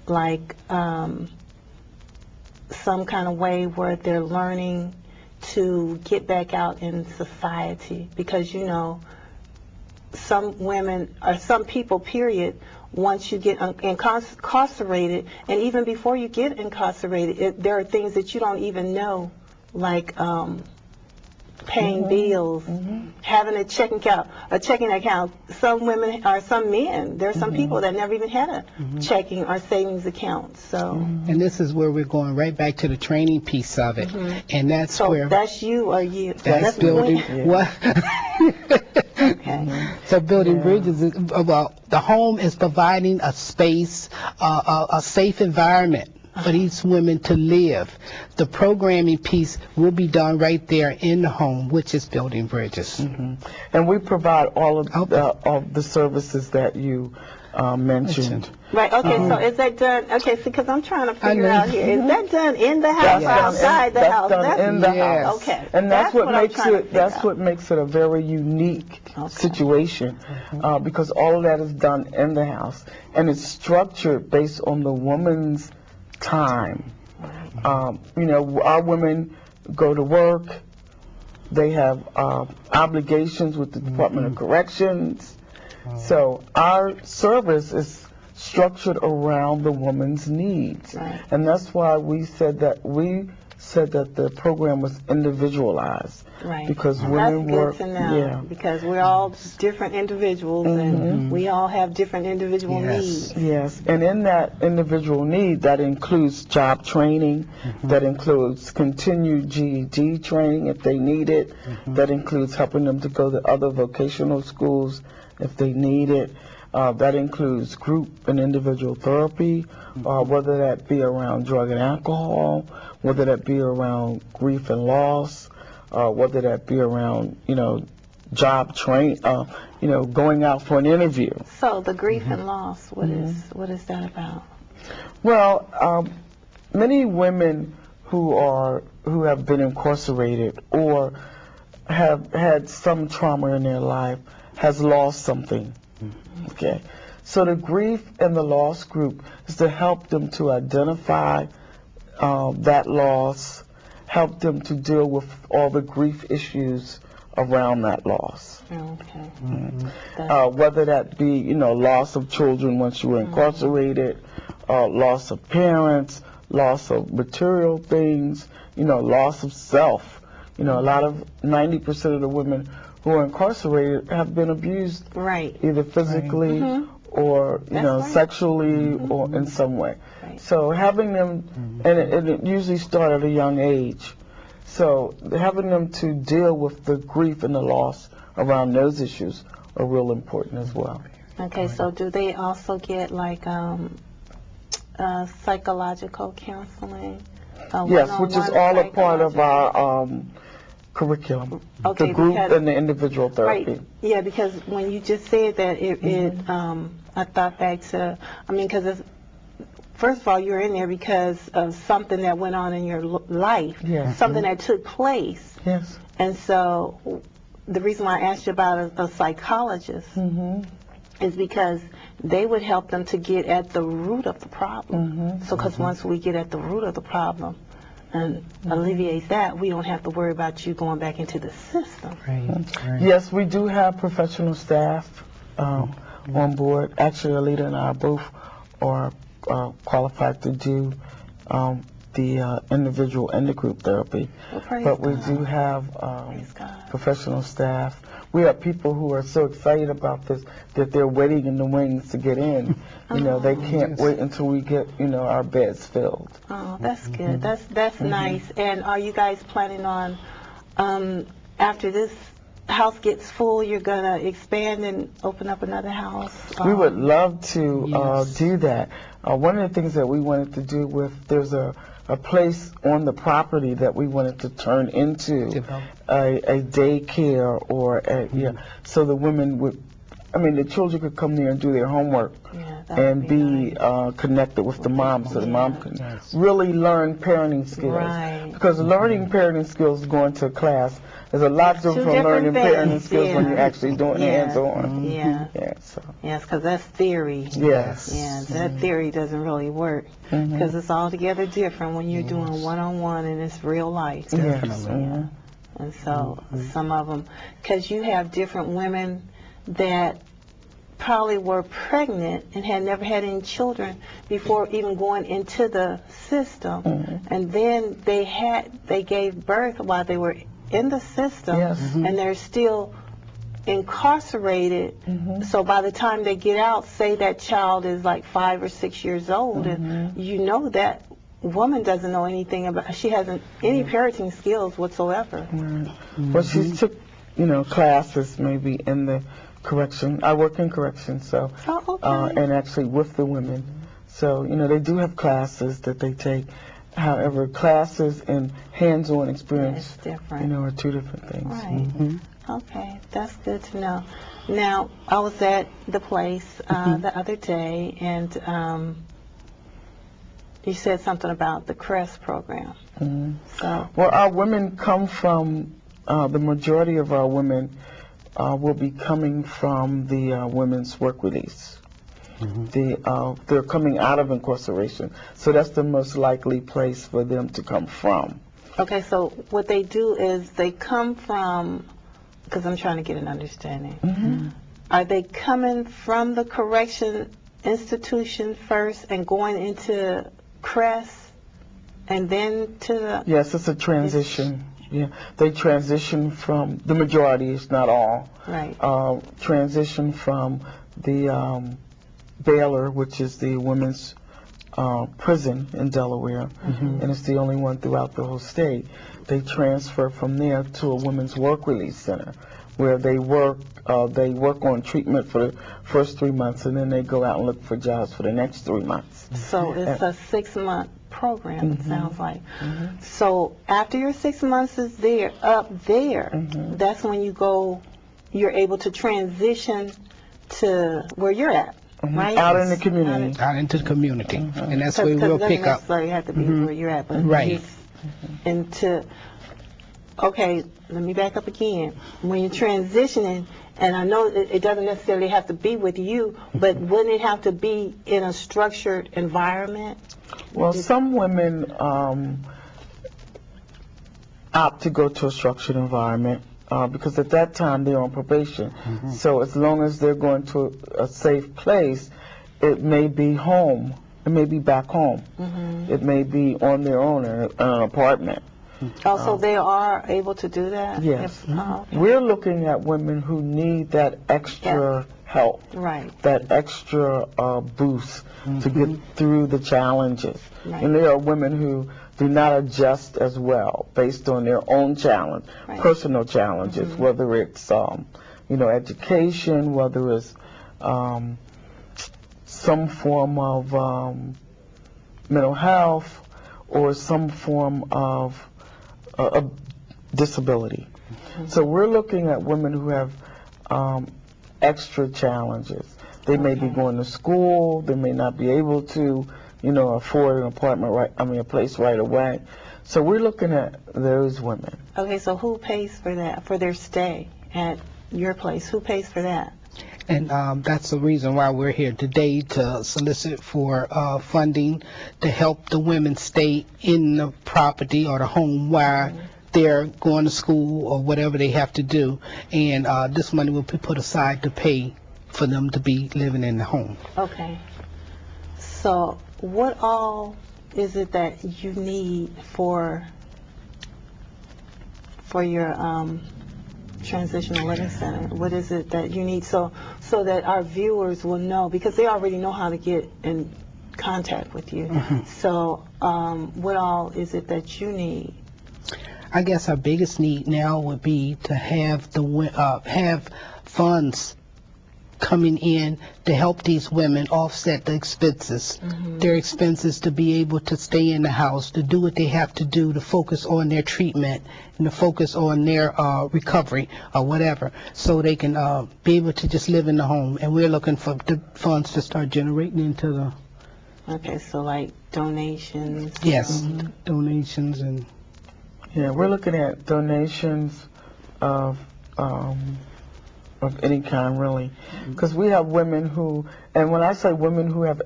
like some kind of way where they're learning to get back out in society, because you know some women or some people, period, once you get incarcerated, and even before you get incarcerated, there are things that you don't even know, like paying bills, having a checking account. Some women or some men, there are some people that never even had a checking or savings account. So, and this is where we're going right back to the training piece of it, and that's so where that's you or you. that's building what. Okay. So building bridges is, well, the home is providing a space, a safe environment for these women to live. The programming piece will be done right there in the home, which is building bridges. And we provide all of the services that you mentioned. Right, okay, so is that done, okay, see, because I'm trying to figure out here, is that done in the house or outside the house? That's done in the house. Okay. And that's what makes it, that's what makes it a very unique situation, because all of that is done in the house, and it's structured based on the woman's time. You know, our women go to work, they have obligations with the Department of Corrections. So our service is structured around the woman's needs, and that's why we said that the program was individualized, because women work. That's good to know, because we're all different individuals, and we all have different individual needs. Yes, and in that individual need, that includes job training, that includes continued GED training if they need it, that includes helping them to go to other vocational schools if they need it. That includes group and individual therapy, whether that be around drug and alcohol, whether that be around grief and loss, whether that be around, you know, job train, you know, going out for an interview. So the grief and loss, what is that about? Well, many women who have been incarcerated or have had some trauma in their life has lost something. Okay, so the grief and the loss group is to help them to identify that loss, help them to deal with all the grief issues around that loss. Okay. Whether that be, you know, loss of children once you were incarcerated, loss of parents, loss of material things, you know, loss of self. You know, 90% of the women who are incarcerated have been abused, either physically or, you know, sexually or in some way. So having them, and it usually starts at a young age, so having them to deal with the grief and the loss around those issues are real important as well. Okay, so do they also get like psychological counseling? Yes, which is all a part of our curriculum, the group and the individual therapy. Right. Yeah, because when you just said that, I thought back to, I mean, because first of all, you're in there because of something that went on in your life, something that took place. Yes. And so the reason why I asked you about a psychologist is because they would help them to get at the root of the problem. So because once we get at the root of the problem and alleviate that, we don't have to worry about you going back into the system. Yes, we do have professional staff on board. Actually, Alita and I both are qualified to do the individual and the group therapy. But we do have professional staff. We have people who are so excited about this that they're waiting in the wings to get in. You know, they can't wait until we get, you know, our beds filled. Oh, that's good. That's nice. And are you guys planning on, after this house gets full, you're going to expand and open up another house? We would love to do that. One of the things that we wanted to do there's a place on the property that we wanted to turn into a daycare or so the women would I mean, the children could come there and do their homework Yeah, that would and be nice. connected with the mom, so the mom can Yes. really learn parenting skills. Right. Because learning parenting skills going to a class is a lot different from different learning parenting things, skills when yeah. you're actually doing Yeah. hands-on. Yeah. Yeah, so, Yes, because that's theory. yes. Yeah, that theory doesn't really work because it's altogether different when you're doing one-on-one and it's real life. Yes. Yeah. And so some of them, because you have different women that probably were pregnant and had never had any children before even going into the system, and then they gave birth while they were in the system, Yes. and they're still incarcerated. So by the time they get out, say that child is like 5 or 6 years old, and you know that woman doesn't know anything about, she hasn't any parenting skills whatsoever. Well, she took, classes maybe in the correction. I work in correction, so, Oh, okay. and actually with the women. So, they do have classes that they take. However, classes and hands-on experience, It's different. are two different things. Right. Okay, that's good to know. Now, I was at the place the other day, and you said something about the CREST program. So, Well, our women come from, the majority of our women will be coming from the women's work release. They're coming out of incarceration, so that's the most likely place for them to come from. okay, so what they do is they come from, because I'm trying to get an understanding. Are they coming from the correction institution first and going into CREST and then to the... Yes, it's a transition. Yeah, they transition from, the majority, it's not all, Right. transition from the Baylor, which is the women's prison in Delaware, and it's the only one throughout the whole state. They transfer from there to a women's work release center, where they work on treatment for the first 3 months, and then they go out and look for jobs for the next 3 months. So it's a 6-month program, it sounds like. So after your 6 months is there, up there, that's when you're able to transition to where you're at, right? Out in the community. Out into the community, and that's where Because it we'll doesn't pick up. necessarily have to be where you're at, but Right. just into... Okay, let me back up again. When you're transitioning, and I know it doesn't necessarily have to be with you, but wouldn't it have to be in a structured environment? Well, some women opt to go to a structured environment because at that time they're on probation. So as long as they're going to a safe place, it may be home. It may be back home. It may be on their own in an apartment. Also, they are able to do that? Yes. Okay. We're looking at women who need that extra help, Right. that extra boost to get through the challenges. Right. And there are women who do not adjust as well based on their own challenge, Right. personal challenges, whether it's education, whether it's some form of mental health, or some form of a disability. So we're looking at women who have extra challenges. They may be going to school. They may not be able to, afford an apartment a place right away. So we're looking at those women. Okay, so who pays for that, for their stay at your place? Who pays for that? And that's the reason why we're here today, to solicit for funding to help the women stay in the property or the home while they're going to school or whatever they have to do. And this money will be put aside to pay for them to be living in the home. Okay. So what all is it that you need for your transitional living center? What is it that you need so that our viewers will know, because they already know how to get in contact with you. So what all is it that you need? I guess our biggest need now would be to have have funds coming in to help these women offset the expenses, their expenses, to be able to stay in the house, to do what they have to do, to focus on their treatment and to focus on their recovery or whatever, so they can be able to just live in the home. And we're looking for the funds to start generating into the Okay, so like donations. donations and Yeah, we're looking at donations of any kind, really, because we have women who, and when I say women who have